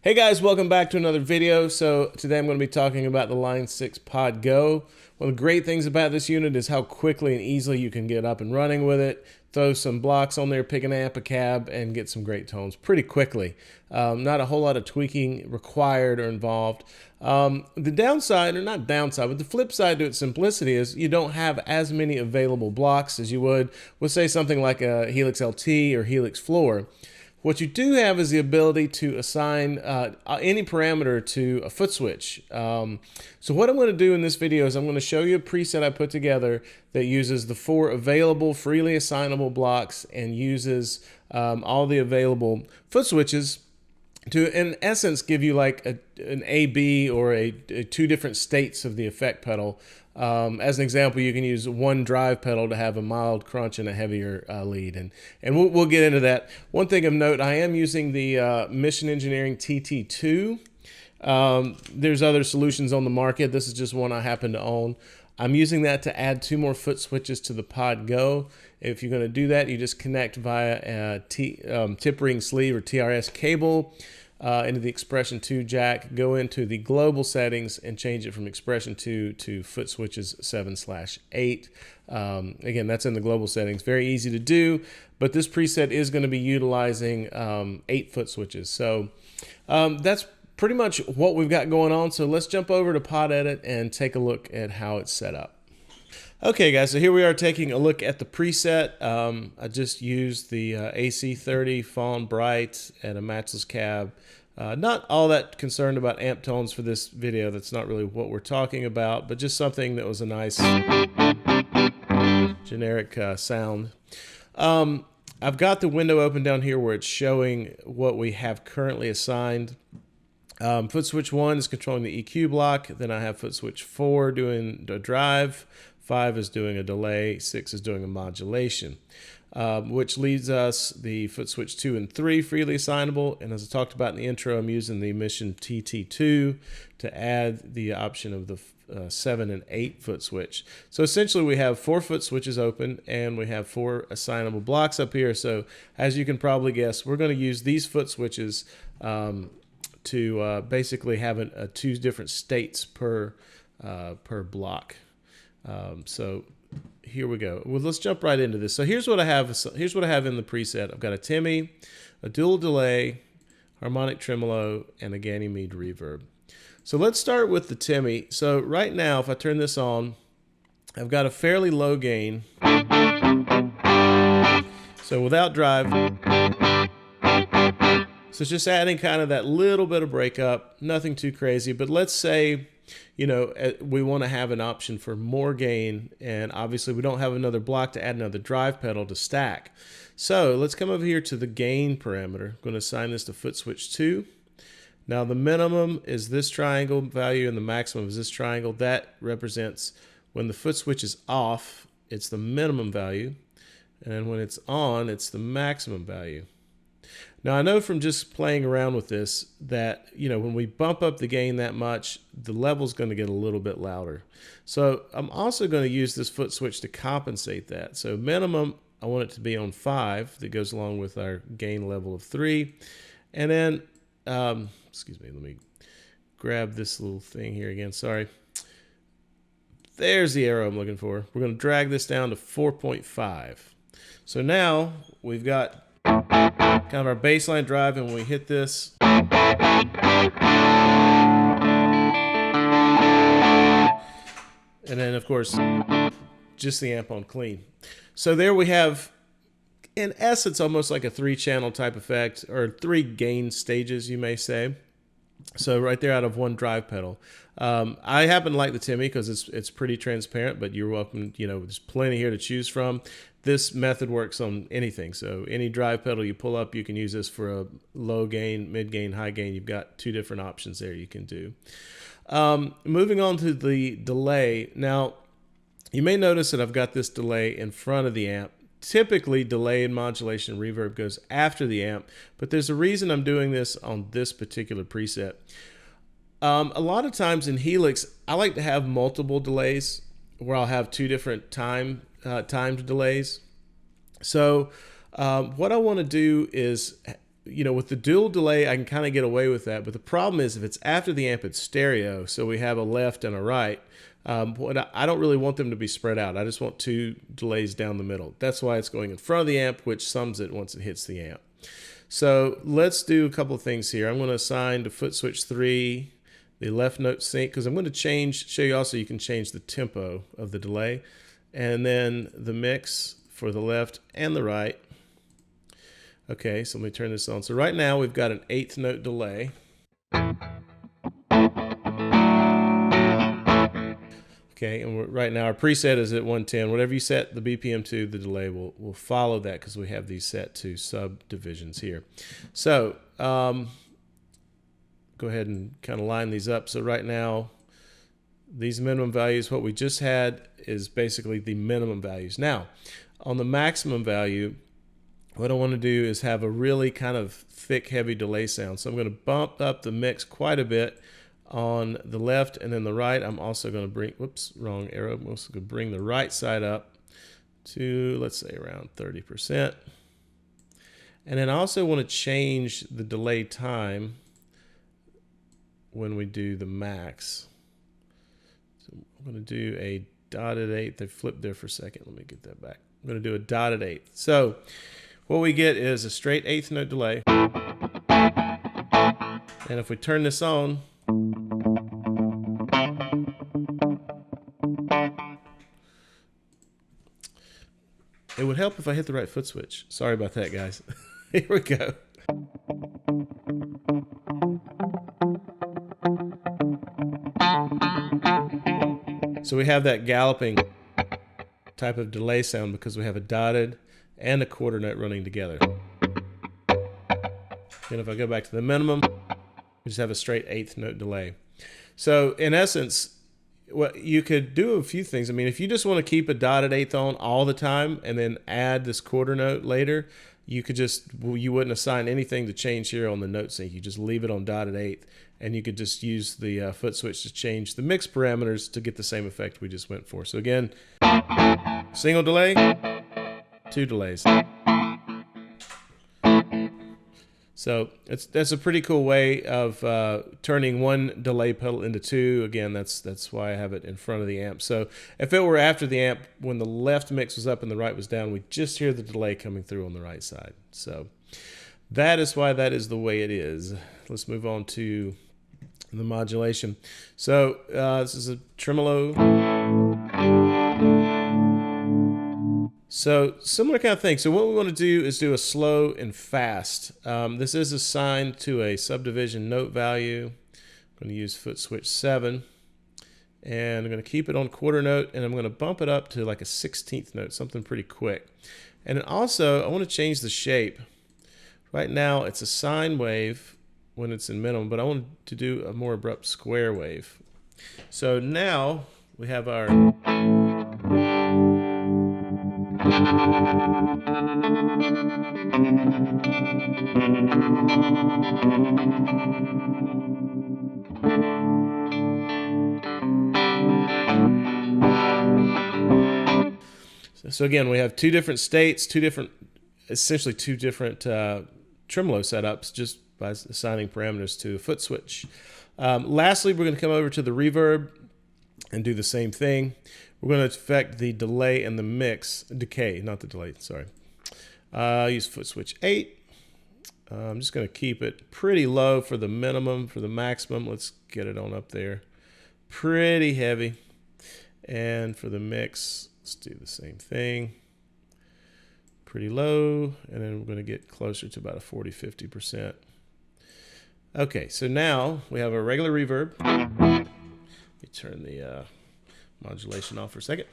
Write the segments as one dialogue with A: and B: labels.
A: Hey guys, welcome back to another video. So today I'm going to be talking about the Line 6 Pod Go. One of the great things about this unit is how quickly and easily you can get up and running with it. Throw some blocks on there, pick an amp, a cab, and get some great tones pretty quickly. Not a whole lot of tweaking required or involved. The downside, or not downside, but the flip side to its simplicity is you don't have as many available blocks as you would with, say, something like a Helix LT or Helix Floor. What you do have is the ability to assign any parameter to a foot switch. So what I'm going to do in this video is I'm going to show you a preset I put together that uses the 4 available freely assignable blocks and uses all the available foot switches to, in essence, give you like an A-B or a 2 different states of the effect pedal. As an example, you can use one drive pedal to have a mild crunch and a heavier lead, and we'll get into that. One thing of note, I am using the Mission Engineering TT2. There's other solutions on the market. This is just one I happen to own. I'm using that to add 2 more foot switches to the Pod Go. If you're going to do that, you just connect via a tip ring sleeve or TRS cable into the Expression 2 jack, go into the global settings and change it from Expression 2 to foot switches 7/8. Again, that's in the global settings. Very easy to do, but this preset is going to be utilizing 8 foot switches. So that's pretty much what we've got going on. So let's jump over to Pod Edit and take a look at how it's set up. Okay guys, so here we are taking a look at the preset. I just used the AC30 Fawn Bright and a matchless cab. Not all that concerned about amp tones for this video. That's not really what we're talking about, but just something that was a nice generic sound. I've got the window open down here where it's showing what we have currently assigned. Foot switch 1 is controlling the EQ block. Then I have foot switch 4 doing the drive. 5 is doing a delay, 6 is doing a modulation, which leaves us the foot switch 2 and 3 freely assignable. And as I talked about in the intro, I'm using the Mission TT2 to add the option of the 7 and 8 foot switch. So essentially we have 4 foot switches open and we have 4 assignable blocks up here. So as you can probably guess, we're going to use these foot switches to basically have 2 different states per block. So here we go. Well, let's jump right into this. So here's what I have. Here's what I have in the preset. I've got a Timmy, a dual delay, harmonic tremolo, and a Ganymede reverb. So let's start with the Timmy. So right now, if I turn this on, I've got a fairly low gain. So without drive. So it's just adding kind of that little bit of breakup, nothing too crazy. But let's say, you know, we want to have an option for more gain, and obviously we don't have another block to add another drive pedal to stack. So let's come over here to the gain parameter. I'm going to assign this to foot switch 2. Now the minimum is this triangle value and the maximum is this triangle. That represents when the foot switch is off, it's the minimum value, and when it's on, it's the maximum value. Now I know from just playing around with this that, you know, when we bump up the gain that much, the level's going to get a little bit louder. So I'm also going to use this foot switch to compensate that. So minimum, I want it to be on 5. That goes along with our gain level of 3. And then, excuse me, let me grab this little thing here again. Sorry. There's the arrow I'm looking for. We're going to drag this down to 4.5. So now we've got kind of our baseline drive, and when we hit this, and then of course just the amp on clean. So there we have, in essence, almost like a 3-channel type effect, or 3 gain stages, you may say. So right there out of 1 drive pedal. I happen to like the Timmy because it's pretty transparent, but you're welcome, you know, there's plenty here to choose from. This method works on anything. So any drive pedal you pull up, you can use this for a low gain, mid gain, high gain. You've got 2 different options there you can do. Moving on to the delay. Now, you may notice that I've got this delay in front of the amp. Typically, delay and modulation reverb goes after the amp, but there's a reason I'm doing this on this particular preset. A lot of times in Helix, I like to have multiple delays where I'll have 2 different timed delays. So what I want to do is you know, with the dual delay, I can kind of get away with that. But the problem is if it's after the amp, it's stereo. So we have a left and a right. I don't really want them to be spread out. I just want two delays down the middle. That's why it's going in front of the amp, which sums it once it hits the amp. So let's do a couple of things here. I'm going to assign to foot switch 3 the left note sync, because I'm going to show you also you can change the tempo of the delay, and then the mix for the left and the right. Okay, so let me turn this on. So right now we've got an 8th note delay. Okay, and right now our preset is at 110. Whatever you set the BPM to, the delay will follow that, because we have these set to subdivisions here. So go ahead and kind of line these up. So right now, these minimum values, what we just had is basically the minimum values. Now, on the maximum value, what I want to do is have a really kind of thick, heavy delay sound. So I'm going to bump up the mix quite a bit on the left, and then the right. I'm also going to bring, whoops, wrong arrow. I'm also going to bring the right side up to, let's say, around 30%. And then I also want to change the delay time when we do the max. So I'm going to do a dotted eighth. They flipped there for a second. Let me get that back. I'm going to do a dotted eighth. So what we get is a straight 8th note delay. And if we turn this on, it would help if I hit the right foot switch. Sorry about that, guys. Here we go. So we have that galloping type of delay sound because we have a dotted and a quarter note running together. And if I go back to the minimum, we just have a straight 8th note delay. So in essence, what you could do a few things. I mean, if you just want to keep a dotted 8th on all the time and then add this quarter note later, you could just, you wouldn't assign anything to change here on the note sync. You just leave it on dotted 8th, and you could just use the foot switch to change the mix parameters to get the same effect we just went for. So again, single delay, 2 delays. So that's a pretty cool way of turning one delay pedal into 2. Again, that's why I have it in front of the amp. So if it were after the amp, when the left mix was up and the right was down, we just hear the delay coming through on the right side. So that is why that is the way it is. Let's move on to the modulation. So this is a tremolo. So similar kind of thing. So what we want to do is do a slow and fast. This is assigned to a subdivision note value. I'm going to use foot switch 7. And I'm going to keep it on quarter note, and I'm going to bump it up to like a 16th note, something pretty quick. And then also, I want to change the shape. Right now, it's a sine wave when it's in minimum, but I want to do a more abrupt square wave. So now we have our... So again, we have 2 different states, essentially two different tremolo setups just by assigning parameters to a foot switch. Lastly, we're going to come over to the reverb and do the same thing. We're going to affect the delay and the mix, decay, not the delay, sorry. Use foot switch 8. I'm just going to keep it pretty low for the minimum. For the maximum, let's get it on up there. Pretty heavy. And for the mix, let's do the same thing. Pretty low, and then we're going to get closer to about a 40–50%. Okay, so now we have a regular reverb. Let me turn the modulation off for a second.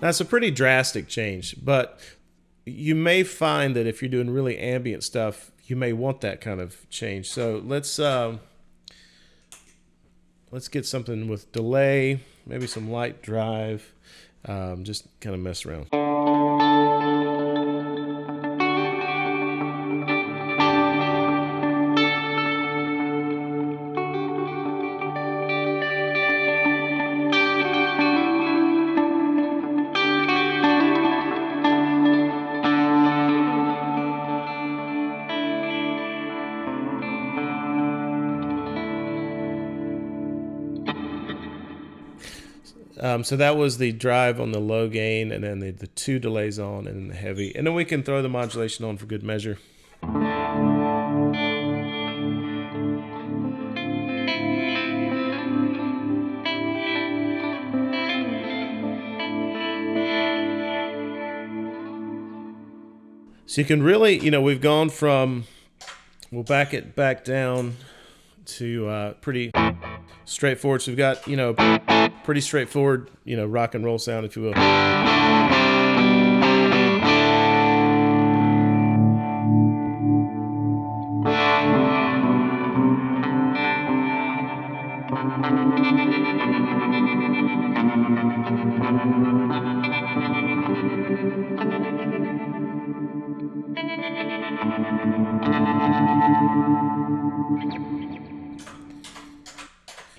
A: Now, it's a pretty drastic change, but you may find that if you're doing really ambient stuff, you may want that kind of change. So let's get something with delay, maybe some light drive, just kind of mess around. So that was the drive on the low gain, and then the 2 delays on, and then the heavy. And then we can throw the modulation on for good measure. So you can really, you know, we've gone from, we'll back it back down to pretty straightforward. So we've got, you know, pretty straightforward, you know, rock and roll sound, if you will.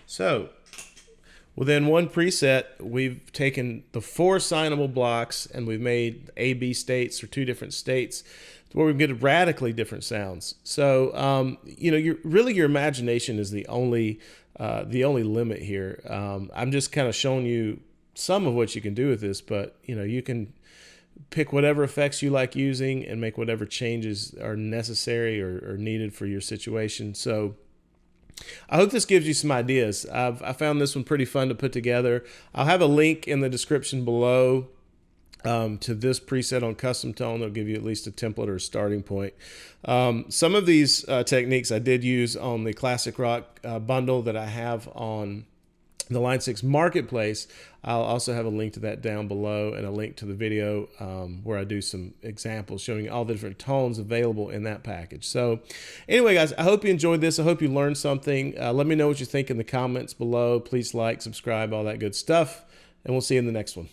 A: So within one preset, we've taken the 4 signable blocks and we've made A, B states, or 2 different states, where we get radically different sounds. So, you know, your imagination is the only limit here. I'm just kind of showing you some of what you can do with this, but you know, you can pick whatever effects you like using and make whatever changes are necessary or needed for your situation. So I hope this gives you some ideas. I found this one pretty fun to put together. I'll have a link in the description below to this preset on custom tone. They'll give you at least a template or a starting point. Some of these techniques I did use on the Classic Rock bundle that I have on the Line 6 Marketplace. I'll also have a link to that down below and a link to the video where I do some examples showing all the different tones available in that package. So anyway, guys, I hope you enjoyed this. I hope you learned something. Let me know what you think in the comments below. Please like, subscribe, all that good stuff, and we'll see you in the next one.